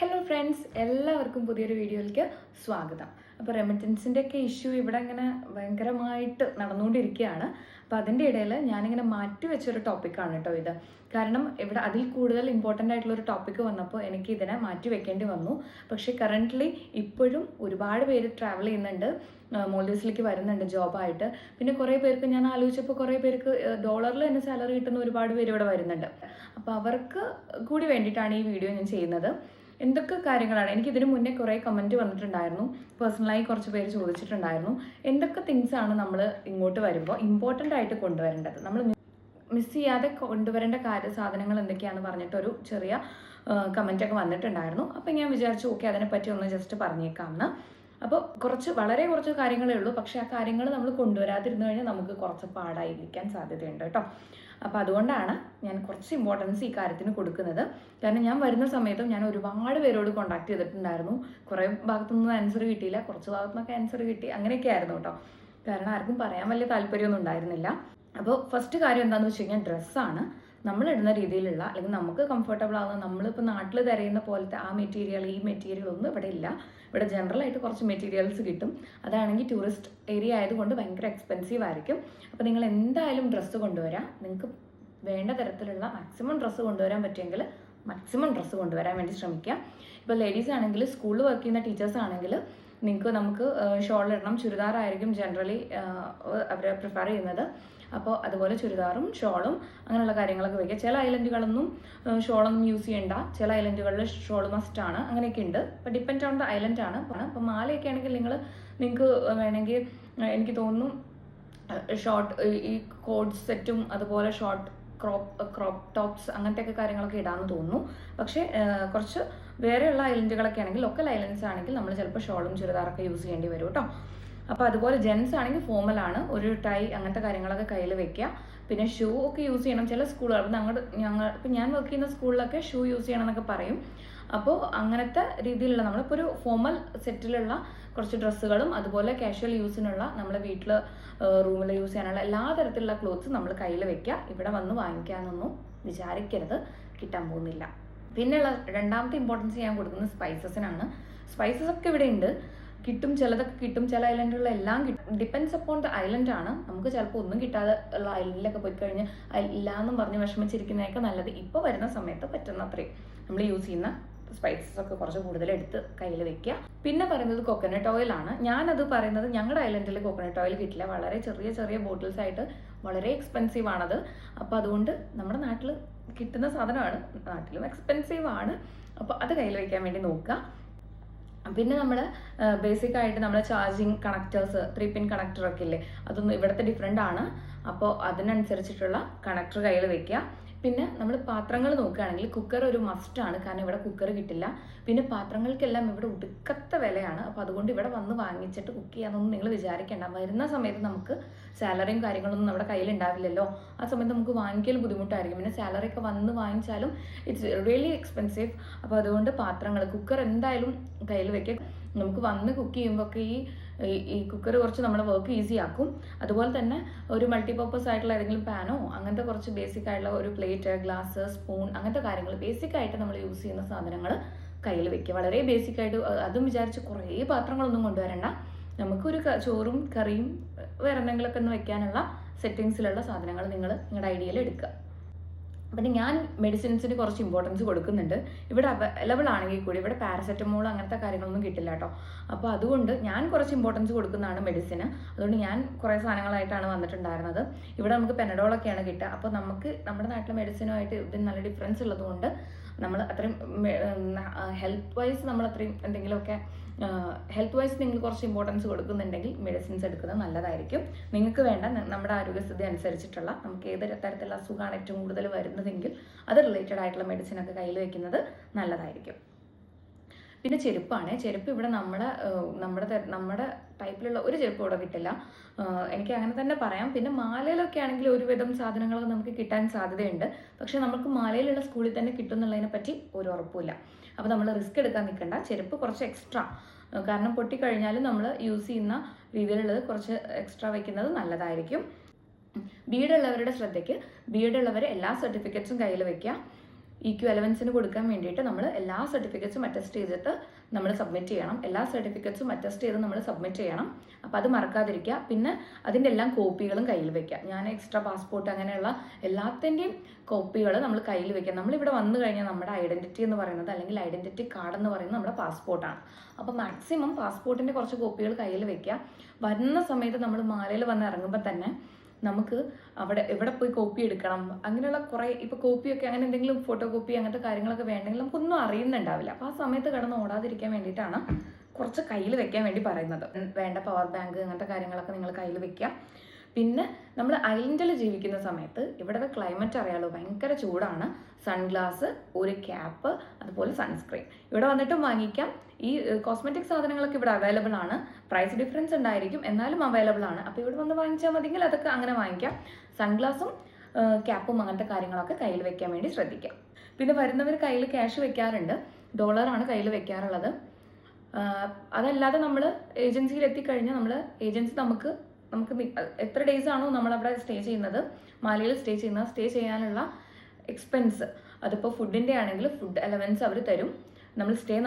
Hello friends, എല്ലാവർക്കും പുതിയൊരു വീഡിയോയിലേക്ക് സ്വാഗതം. അപ്പോൾ റെമിറ്റൻസിൻ്റെ ഒക്കെ ഇഷ്യൂ ഇവിടെ ഇങ്ങനെ ഭയങ്കരമായിട്ട് നടന്നുകൊണ്ടിരിക്കുകയാണ്. അപ്പോൾ അതിൻ്റെ ഇടയിൽ ഞാനിങ്ങനെ മാറ്റി വെച്ചൊരു ടോപ്പിക്കാണ് കേട്ടോ ഇത്. കാരണം ഇവിടെ അതിൽ കൂടുതൽ ഇമ്പോർട്ടൻ്റ് ആയിട്ടുള്ളൊരു ടോപ്പിക്ക് വന്നപ്പോൾ എനിക്ക് ഇതിനെ മാറ്റി വെക്കേണ്ടി വന്നു. പക്ഷേ കറൻ്റ്ലി ഇപ്പോഴും ഒരുപാട് പേര് ട്രാവൽ ചെയ്യുന്നുണ്ട്, മോൾഡീവ്സിലേക്ക് വരുന്നുണ്ട് ജോബായിട്ട്. പിന്നെ കുറേ പേർക്ക് ഞാൻ ആലോചിച്ചപ്പോൾ കുറേ പേർക്ക് ഡോളറിൽ തന്നെ സാലറി കിട്ടുന്ന ഒരുപാട് പേര് ഇവിടെ വരുന്നുണ്ട്. അപ്പോൾ അവർക്ക് കൂടി വേണ്ടിയിട്ടാണ് ഈ വീഡിയോ ഞാൻ ചെയ്യുന്നത്. എന്തൊക്കെ കാര്യങ്ങളാണ് എനിക്ക് ഇതിനു മുന്നേ കുറേ കമൻറ്റ് വന്നിട്ടുണ്ടായിരുന്നു, പേഴ്സണലായി കുറച്ച് പേര് ചോദിച്ചിട്ടുണ്ടായിരുന്നു എന്തൊക്കെ തിങ്സാണ് നമ്മൾ ഇങ്ങോട്ട് വരുമ്പോൾ ഇമ്പോർട്ടൻ്റ് ആയിട്ട് കൊണ്ടുവരേണ്ടത്, നമ്മൾ മിസ് ചെയ്യാതെ കൊണ്ടുവരേണ്ട സാധനങ്ങൾ എന്തൊക്കെയാണെന്ന് പറഞ്ഞിട്ടൊരു ചെറിയ കമൻറ്റൊക്കെ വന്നിട്ടുണ്ടായിരുന്നു. അപ്പോൾ ഞാൻ വിചാരിച്ചു ഓക്കെ അതിനെപ്പറ്റി ഒന്ന് ജസ്റ്റ് പറഞ്ഞേക്കാമെന്ന്. അപ്പോൾ വളരെ കുറച്ച് കാര്യങ്ങളേ ഉള്ളൂ, പക്ഷേ ആ കാര്യങ്ങൾ നമ്മൾ കൊണ്ടുവരാതിരുന്നു കഴിഞ്ഞാൽ നമുക്ക് കുറച്ച് പാടായിരിക്കാൻ സാധ്യതയുണ്ട് കേട്ടോ. അപ്പോൾ അതുകൊണ്ടാണ് ഞാൻ കുറച്ച് ഇമ്പോർട്ടൻസ് ഈ കാര്യത്തിന് കൊടുക്കുന്നത്. കാരണം ഞാൻ വരുന്ന സമയത്തും ഞാൻ ഒരുപാട് പേരോട് കോൺടാക്ട് ചെയ്തിട്ടുണ്ടായിരുന്നു. കുറേ ഭാഗത്തുനിന്ന് ആൻസർ കിട്ടിയില്ല, കുറച്ച് ഭാഗത്തുനിന്നൊക്കെ ആൻസർ കിട്ടി, അങ്ങനെയൊക്കെ ആയിരുന്നു കേട്ടോ. കാരണം ആർക്കും പറയാൻ വലിയ താല്പര്യമൊന്നും ഉണ്ടായിരുന്നില്ല. അപ്പോൾ ഫസ്റ്റ് കാര്യം എന്താണെന്ന് വെച്ച് കഴിഞ്ഞാൽ ഡ്രസ്സാണ്. നമ്മളിടുന്ന രീതിയിലുള്ള അല്ലെങ്കിൽ നമുക്ക് കംഫർട്ടബിൾ ആവുന്ന, നമ്മളിപ്പോൾ നാട്ടിൽ തിരയുന്ന പോലത്തെ ആ മെറ്റീരിയൽ ഈ മെറ്റീരിയൽ ഒന്നും ഇവിടെ ഇല്ല. ഇവിടെ ജനറലായിട്ട് കുറച്ച് മെറ്റീരിയൽസ് കിട്ടും. അതാണെങ്കിൽ ടൂറിസ്റ്റ് ഏരിയ ആയതുകൊണ്ട് ഭയങ്കര എക്സ്പെൻസീവ് ആയിരിക്കും. അപ്പോൾ നിങ്ങൾ എന്തായാലും ഡ്രസ്സ് കൊണ്ടുവരാം. നിങ്ങൾക്ക് വേണ്ട തരത്തിലുള്ള മാക്സിമം ഡ്രസ്സ് കൊണ്ടുവരാൻ പറ്റുമെങ്കിൽ മാക്സിമം ഡ്രസ്സ് കൊണ്ടുവരാൻ വേണ്ടി ശ്രമിക്കുക. ഇപ്പോൾ ലേഡീസ് ആണെങ്കിൽ സ്കൂളിൽ വർക്ക് ചെയ്യുന്ന ടീച്ചേഴ്സ് ആണെങ്കിൽ നമുക്ക് ഷോൾ ഇടണം. ചുരിദാറായിരിക്കും ജനറലി അവർ പ്രിഫർ ചെയ്യുന്നത്. അപ്പോൾ അതുപോലെ ചുരിദാറും ഷോളും അങ്ങനെയുള്ള കാര്യങ്ങളൊക്കെ വയ്ക്കുക. ചില ഐലൻഡുകളൊന്നും ഷോളൊന്നും യൂസ് ചെയ്യണ്ട, ചില ഐലൻഡുകളിൽ ഷോൾ മസ്റ്റാണ്, അങ്ങനെയൊക്കെ ഉണ്ട്. അപ്പോൾ ഡിപ്പെൻഡ് ഓൺ ദ ഐലൻഡ് ആണ്. അപ്പോൾ മാലയൊക്കെ ആണെങ്കിൽ നിങ്ങൾക്ക് വേണമെങ്കിൽ എനിക്ക് തോന്നുന്നു ഷോർട്ട് ഈ കോഡ് സെറ്റും അതുപോലെ ഷോർട്ട് ക്രോപ്പ് ടോപ്സ് അങ്ങനത്തെയൊക്കെ കാര്യങ്ങളൊക്കെ ഇടാമെന്ന് തോന്നുന്നു. പക്ഷേ കുറച്ച് വേറെയുള്ള ഐലൻഡുകളൊക്കെ ആണെങ്കിൽ ലോക്കൽ ഐലൻഡ്സ് ആണെങ്കിൽ നമ്മൾ ചിലപ്പോൾ ഷോളും ചുരിദാറൊക്കെ യൂസ് ചെയ്യേണ്ടി വരും കേട്ടോ. അപ്പോൾ അതുപോലെ ജെൻസ് ആണെങ്കിൽ ഫോമലാണ്, ഒരു ടൈ അങ്ങനത്തെ കാര്യങ്ങളൊക്കെ കയ്യിൽ വെക്കുക. പിന്നെ ഷൂ ഒക്കെ യൂസ് ചെയ്യണം. ചില സ്കൂളുകൾ ഇപ്പം ഞാൻ വർക്ക് ചെയ്യുന്ന സ്കൂളിലൊക്കെ ഷൂ യൂസ് ചെയ്യണം എന്നൊക്കെ പറയും. അപ്പോൾ അങ്ങനത്തെ രീതിയിലുള്ള നമ്മളിപ്പോൾ ഒരു ഫോമൽ സെറ്റിലുള്ള കുറച്ച് ഡ്രസ്സുകളും അതുപോലെ കാഷ്വൽ യൂസിനുള്ള നമ്മളെ വീട്ടിൽ റൂമിൽ യൂസ് ചെയ്യാനുള്ള എല്ലാ തരത്തിലുള്ള ക്ലോത്ത്സ് നമ്മൾ കയ്യിൽ വെക്കുക. ഇവിടെ വന്ന് വാങ്ങിക്കാമെന്നൊന്നും വിചാരിക്കരുത്, കിട്ടാൻ പോകുന്നില്ല. പിന്നെയുള്ള രണ്ടാമത്തെ ഇമ്പോർട്ടൻസ് ഞാൻ കൊടുക്കുന്നത് സ്പൈസസിനാണ്. സ്പൈസസ് ഒക്കെ ഇവിടെ ഉണ്ട്, കിട്ടും, ചിലതൊക്കെ കിട്ടും, ചില ഐലൻഡുകളിൽ എല്ലാം കിട്ടും. ഡിപ്പെൻഡ്സ് അപ്പോൺ ദ ഐലൻഡ് ആണ്. നമുക്ക് ചിലപ്പോൾ ഒന്നും കിട്ടാതെ ഉള്ള ഐലൻഡിലൊക്കെ പോയി കഴിഞ്ഞ് ഇല്ലാന്നും പറഞ്ഞ് വിഷമിച്ചിരിക്കുന്നതൊക്കെ നല്ലത് ഇപ്പോൾ വരുന്ന സമയത്ത് പറ്റുന്ന അത്രയും നമ്മൾ യൂസ് ചെയ്യുന്ന സ്പൈസസ് ഒക്കെ കുറച്ച് കൂടുതൽ എടുത്ത് കയ്യിൽ വെക്കുക. പിന്നെ പറയുന്നത് കോക്കനട്ട് ഓയിലാണ്. ഞാനത് പറയുന്നത് ഞങ്ങളുടെ ഐലൻഡിൽ കോക്കനട്ട് ഓയിൽ കിട്ടില്ല, വളരെ ചെറിയ ചെറിയ ബോട്ടിൽസ് ആയിട്ട് വളരെ എക്സ്പെൻസീവ് ആണത്. അപ്പോൾ അതുകൊണ്ട് നമ്മുടെ നാട്ടിൽ കിട്ടുന്ന സാധനമാണ്, നാട്ടിലും എക്സ്പെൻസീവ് ആണ്. അപ്പോൾ അത് കയ്യിൽ വയ്ക്കാൻ വേണ്ടി നോക്കുക. പിന്നെ നമ്മൾ ബേസിക് ആയിട്ട് നമ്മൾ ചാർജിങ് കണക്ടേഴ്സ് 3 പിൻ കണക്ടറൊക്കെ ഇല്ലേ, അതൊന്നും ഇവിടുത്തെ ഡിഫറെൻ്റ് ആണ്. അപ്പോൾ അതിനനുസരിച്ചിട്ടുള്ള കണക്ടർ കയ്യിൽ വെക്കുക. പിന്നെ നമ്മൾ പാത്രങ്ങൾ നോക്കുകയാണെങ്കിൽ കുക്കർ ഒരു മസ്റ്റാണ്, കാരണം ഇവിടെ കുക്കർ കിട്ടില്ല. പിന്നെ പാത്രങ്ങൾക്കെല്ലാം ഇവിടെ ഒടുക്കത്തെ വിലയാണ്. അപ്പോൾ അതുകൊണ്ട് ഇവിടെ വന്ന് വാങ്ങിച്ചിട്ട് കുക്ക് ചെയ്യാമെന്നൊന്നും നിങ്ങൾ വിചാരിക്കേണ്ട. വരുന്ന സമയത്ത് നമുക്ക് സാലറിയും കാര്യങ്ങളൊന്നും നമ്മുടെ കയ്യിൽ ഉണ്ടാവില്ലല്ലോ. ആ സമയത്ത് നമുക്ക് വാങ്ങിക്കൽ ബുദ്ധിമുട്ടായിരിക്കും. പിന്നെ സാലറി ഒക്കെ വന്ന് വാങ്ങിച്ചാലും ഇറ്റ്സ് റിയലി എക്സ്പെൻസീവ്. അപ്പോൾ അതുകൊണ്ട് കുക്കർ എന്തായാലും കയ്യിൽ വെക്കുക. നമുക്ക് വന്ന് കുക്ക് ചെയ്യുമ്പോൾ ഒക്കെ ഈ കുക്കർ കുറച്ച് നമ്മുടെ വർക്ക് ഈസി ആക്കും. അതുപോലെ തന്നെ ഒരു മൾട്ടിപർപ്പസ് ആയിട്ടുള്ള ഏതെങ്കിലും പാനോ അങ്ങനത്തെ കുറച്ച് ബേസിക് ആയിട്ടുള്ള ഒരു പ്ലേറ്റ്, ഗ്ലാസ്, സ്പൂൺ അങ്ങനത്തെ കാര്യങ്ങൾ ബേസിക് ആയിട്ട് നമ്മൾ യൂസ് ചെയ്യുന്ന സാധനങ്ങൾ കയ്യിൽ വെക്കുക. വളരെ ബേസിക് ആയിട്ട്. അതും വിചാരിച്ച് കുറേ പാത്രങ്ങളൊന്നും കൊണ്ടുവരണ്ട. നമുക്കൊരു ചോറും കറിയും വേറെ എന്തെങ്കിലുമൊക്കെ ഒന്ന് വെക്കാനുള്ള സെറ്റിങ്സിലുള്ള സാധനങ്ങൾ നിങ്ങളുടെ ഐഡിയയിൽ എടുക്കുക. പിന്നെ ഞാൻ മെഡിസിൻസിന് കുറച്ച് ഇമ്പോർട്ടൻസ് കൊടുക്കുന്നുണ്ട്. ഇവിടെ അവൈലബിൾ ആണെങ്കിൽ കൂടി ഇവിടെ പാരസെറ്റമോൾ അങ്ങനത്തെ കാര്യങ്ങളൊന്നും കിട്ടില്ല കേട്ടോ. അപ്പോൾ അതുകൊണ്ട് ഞാൻ കുറച്ച് ഇമ്പോർട്ടൻസ് കൊടുക്കുന്നതാണ് മെഡിസിന്. അതുകൊണ്ട് ഞാൻ കുറേ സാധനങ്ങളായിട്ടാണ് വന്നിട്ടുണ്ടായിരുന്നത്. ഇവിടെ നമുക്ക് പെനഡോളൊക്കെയാണ് കിട്ടുക. അപ്പോൾ നമുക്ക് നമ്മുടെ നാട്ടിലെ മെഡിസിനുമായിട്ട് ഇതിന് നല്ല ഡിഫറൻസ് ഉള്ളതുകൊണ്ട് നമ്മൾ അത്രയും ഹെൽത്ത് വൈസ് നമ്മൾ അത്രയും എന്തെങ്കിലുമൊക്കെ ഹെൽത്ത് വൈസ് നിങ്ങൾ കുറച്ച് ഇമ്പോർട്ടൻസ് കൊടുക്കുന്നുണ്ടെങ്കിൽ മെഡിസിൻസ് എടുക്കുന്നത് നല്ലതായിരിക്കും. നിങ്ങൾക്ക് വേണ്ട നമ്മുടെ ആരോഗ്യസ്ഥിതി അനുസരിച്ചിട്ടുള്ള നമുക്ക് ഏത് തരത്തിലുള്ള അസുഖമാണ് ഏറ്റവും കൂടുതൽ വരുന്നതെങ്കിൽ അത് റിലേറ്റഡ് ആയിട്ടുള്ള മെഡിസിനൊക്കെ കയ്യിൽ വെക്കുന്നത് നല്ലതായിരിക്കും. പിന്നെ ചെരുപ്പ് ഇവിടെ നമ്മുടെ ടൈപ്പിലുള്ള ഒരു ചെരുപ്പ് ഇവിടെ കിട്ടില്ല, എനിക്ക് അങ്ങനെ തന്നെ പറയാം. പിന്നെ മാലയിലൊക്കെ ആണെങ്കിൽ ഒരുവിധം സാധനങ്ങളൊക്കെ നമുക്ക് കിട്ടാൻ സാധ്യതയുണ്ട്. പക്ഷെ നമുക്ക് മാലയിലുള്ള സ്കൂളിൽ തന്നെ കിട്ടുമെന്നുള്ളതിനെ പറ്റി ഒരു ഉറപ്പില്ല. അപ്പോൾ നമ്മൾ റിസ്ക് എടുക്കാൻ നിൽക്കണ്ട. ചെരുപ്പ് കുറച്ച് എക്സ്ട്രാ, കാരണം പൊട്ടിക്കഴിഞ്ഞാലും നമ്മൾ യൂസ് ചെയ്യുന്ന രീതിയിലുള്ളത് കുറച്ച് എക്സ്ട്രാ വയ്ക്കുന്നത് നല്ലതായിരിക്കും. ബീഡുള്ളവരുടെ ശ്രദ്ധയ്ക്ക്, ബീഡുള്ളവർ എല്ലാ സർട്ടിഫിക്കറ്റ്സും കയ്യിൽ വയ്ക്കുക. EQ11 കൊടുക്കാൻ വേണ്ടിയിട്ട് നമ്മൾ എല്ലാ സർട്ടിഫിക്കറ്റ്സും അറ്റസ്റ്റ് ചെയ്തിട്ട് നമ്മൾ സബ്മിറ്റ് ചെയ്യണം. എല്ലാ സർട്ടിഫിക്കറ്റ്സും അറ്റസ്റ്റ് ചെയ്ത് നമ്മൾ സബ്മിറ്റ് ചെയ്യണം. അപ്പോൾ അത് മറക്കാതിരിക്കുക. പിന്നെ അതിൻ്റെ എല്ലാം കോപ്പികളും കയ്യിൽ വെക്കുക. ഞാൻ എക്സ്ട്രാ പാസ്പോർട്ട് അങ്ങനെയുള്ള എല്ലാത്തിൻ്റെയും കോപ്പികൾ നമ്മൾ കയ്യിൽ വെക്കുക. നമ്മളിവിടെ വന്നു കഴിഞ്ഞാൽ നമ്മുടെ ഐഡൻറ്റിറ്റി എന്ന് പറയുന്നത്, അല്ലെങ്കിൽ ഐഡൻറ്റിറ്റി കാർഡ് എന്ന് പറയുന്നത് നമ്മുടെ പാസ്പോർട്ടാണ്. അപ്പോൾ മാക്സിമം പാസ്പോർട്ടിൻ്റെ കുറച്ച് കോപ്പികൾ കയ്യിൽ വെക്കുക. വരുന്ന സമയത്ത് നമ്മൾ മാലയിൽ വന്ന് ഇറങ്ങുമ്പോൾ തന്നെ നമുക്ക് എവിടെ പോയി കോപ്പി എടുക്കണം, അങ്ങനെയുള്ള കുറേ ഇപ്പോൾ കോപ്പിയൊക്കെ അങ്ങനെ എന്തെങ്കിലും ഫോട്ടോ കോപ്പി അങ്ങനത്തെ കാര്യങ്ങളൊക്കെ വേണ്ടെങ്കിൽ നമുക്കൊന്നും അറിയുന്നുണ്ടാവില്ല. അപ്പോൾ ആ സമയത്ത് കിടന്ന് ഓടാതിരിക്കാൻ വേണ്ടിയിട്ടാണ് കുറച്ച് കയ്യിൽ വെക്കാൻ വേണ്ടി പറയുന്നത്. വേണ്ട പവർ ബാങ്ക് അങ്ങനത്തെ കാര്യങ്ങളൊക്കെ നിങ്ങൾ കയ്യിൽ വെക്കുക. പിന്നെ നമ്മൾ ഐലൻഡിൽ ജീവിക്കുന്ന സമയത്ത് ഇവിടുത്തെ ക്ലൈമറ്റ് അറിയാലോ, ഭയങ്കര ചൂടാണ്. സൺഗ്ലാസ്, ഒരു ക്യാപ്പ്, അതുപോലെ സൺസ്ക്രീൻ ഇവിടെ വന്നിട്ടും വാങ്ങിക്കാം. ഈ കോസ്മെറ്റിക് സാധനങ്ങളൊക്കെ ഇവിടെ അവൈലബിൾ ആണ്. പ്രൈസ് ഡിഫറൻസ് ഉണ്ടായിരിക്കും, എന്നാലും അവൈലബിൾ ആണ്. അപ്പോൾ ഇവിടെ വന്ന് വാങ്ങിച്ചാൽ മതിയെങ്കിൽ അതൊക്കെ അങ്ങനെ വാങ്ങിക്കാം. സൺഗ്ലാസും ക്യാപ്പും അങ്ങനത്തെ കാര്യങ്ങളൊക്കെ കയ്യിൽ വെക്കാൻ വേണ്ടി ശ്രദ്ധിക്കാം. പിന്നെ വരുന്നവർ കയ്യിൽ ക്യാഷ് വെക്കാറുണ്ട്. ഡോളറാണ് കയ്യിൽ വെക്കാറുള്ളത്. അതല്ലാതെ നമ്മൾ ഏജൻസിയിൽ എത്തിക്കഴിഞ്ഞാൽ ഏജൻസി നമുക്ക് എത്ര ഡേയ്സ് ആണോ നമ്മളവിടെ സ്റ്റേ ചെയ്യുന്നത്, മാലയിൽ സ്റ്റേ ചെയ്യാനുള്ള എക്സ്പെൻസ്, അതിപ്പോൾ ഫുഡിൻ്റെ ആണെങ്കിൽ ഫുഡ് അലവൻസ് അവർ തരും.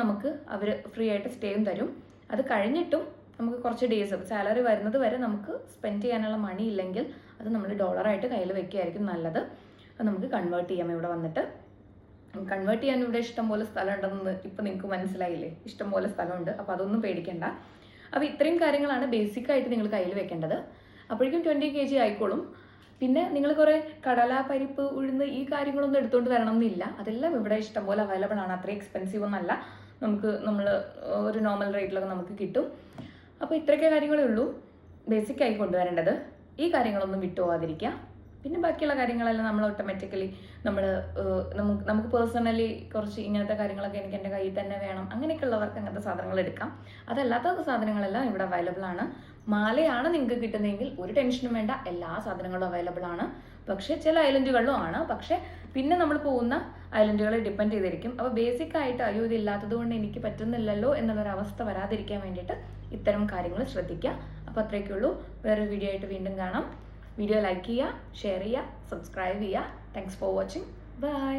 നമുക്ക് അവർ ഫ്രീ ആയിട്ട് സ്റ്റേയും തരും. അത് കഴിഞ്ഞിട്ടും നമുക്ക് കുറച്ച് ഡേയ്സ് സാലറി വരുന്നത് വരെ നമുക്ക് സ്പെൻഡ് ചെയ്യാനുള്ള മണി ഇല്ലെങ്കിൽ അത് നമ്മൾ ഡോളറായിട്ട് കയ്യിൽ വെക്കുകയായിരിക്കും നല്ലത്. അത് നമുക്ക് കൺവേർട്ട് ചെയ്യാം. ഇവിടെ വന്നിട്ട് കൺവേർട്ട് ചെയ്യാൻ ഇവിടെ ഇഷ്ടംപോലെ സ്ഥലം ഉണ്ടെന്ന് ഇപ്പോൾ നിങ്ങൾക്ക് മനസ്സിലായില്ലേ? ഇഷ്ടംപോലെ സ്ഥലമുണ്ട്. അപ്പോൾ അതൊന്നും പേടിക്കണ്ട. അപ്പോൾ ഇത്രയും കാര്യങ്ങളാണ് ബേസിക്കായിട്ട് നിങ്ങൾ കയ്യിൽ വെക്കേണ്ടത്. അപ്പോഴേക്കും 20 kg ആയിക്കോളും. പിന്നെ നിങ്ങൾ കുറേ കടല, പരിപ്പ്, ഉഴുന്ന് ഈ കാര്യങ്ങളൊന്നും എടുത്തുകൊണ്ട് വരണം എന്നില്ല. അതെല്ലാം ഇവിടെ ഇഷ്ടംപോലെ അവൈലബിൾ ആണ്. അത്രയും എക്സ്പെൻസീവ് ഒന്നല്ല. നമ്മൾ ഒരു നോർമൽ റേറ്റിലൊക്കെ നമുക്ക് കിട്ടും. അപ്പോൾ ഇത്രയൊക്കെ കാര്യങ്ങളേ ഉള്ളൂ ബേസിക്കായി കൊണ്ടുവരേണ്ടത്. ഈ കാര്യങ്ങളൊന്നും വിട്ടുപോകാതിരിക്കുക. പിന്നെ ബാക്കിയുള്ള കാര്യങ്ങളെല്ലാം നമ്മൾ ഓട്ടോമാറ്റിക്കലി നമുക്ക് പേഴ്സണലി കുറച്ച് ഇങ്ങനത്തെ കാര്യങ്ങളൊക്കെ എനിക്ക് എൻ്റെ കയ്യിൽ തന്നെ വേണം, അങ്ങനെയൊക്കെ ഉള്ളവർക്ക് അങ്ങനത്തെ സാധനങ്ങൾ എടുക്കാം. അതല്ലാത്ത സാധനങ്ങളെല്ലാം ഇവിടെ അവൈലബിൾ ആണ്. മാലയാണ് നിങ്ങൾക്ക് കിട്ടുന്നതെങ്കിൽ ഒരു ടെൻഷനും വേണ്ട, എല്ലാ സാധനങ്ങളും അവൈലബിൾ ആണ്. പക്ഷേ ചില ഐലൻഡുകളിലും ആണ്. പക്ഷേ പിന്നെ നമ്മൾ പോകുന്ന ഐലൻഡുകളെ ഡിപ്പെൻഡ് ചെയ്തിരിക്കും. അപ്പോൾ ബേസിക് ആയിട്ട് അയ്യോ ഇതില്ലാത്തത് കൊണ്ട് എനിക്ക് പറ്റുന്നില്ലല്ലോ എന്നുള്ളൊരവസ്ഥ വരാതിരിക്കാൻ വേണ്ടിയിട്ട് ഇത്തരം കാര്യങ്ങൾ ശ്രദ്ധിക്കുക. അപ്പോൾ അത്രയൊക്കെ ഉള്ളൂ. വേറൊരു വീഡിയോ ആയിട്ട് വീണ്ടും കാണാം. വീഡിയോ ലൈക്ക് ചെയ്യുക, ഷെയർ ചെയ്യുക, സബ്സ്ക്രൈബ് ചെയ്യുക. Thanks for watching. ബൈ.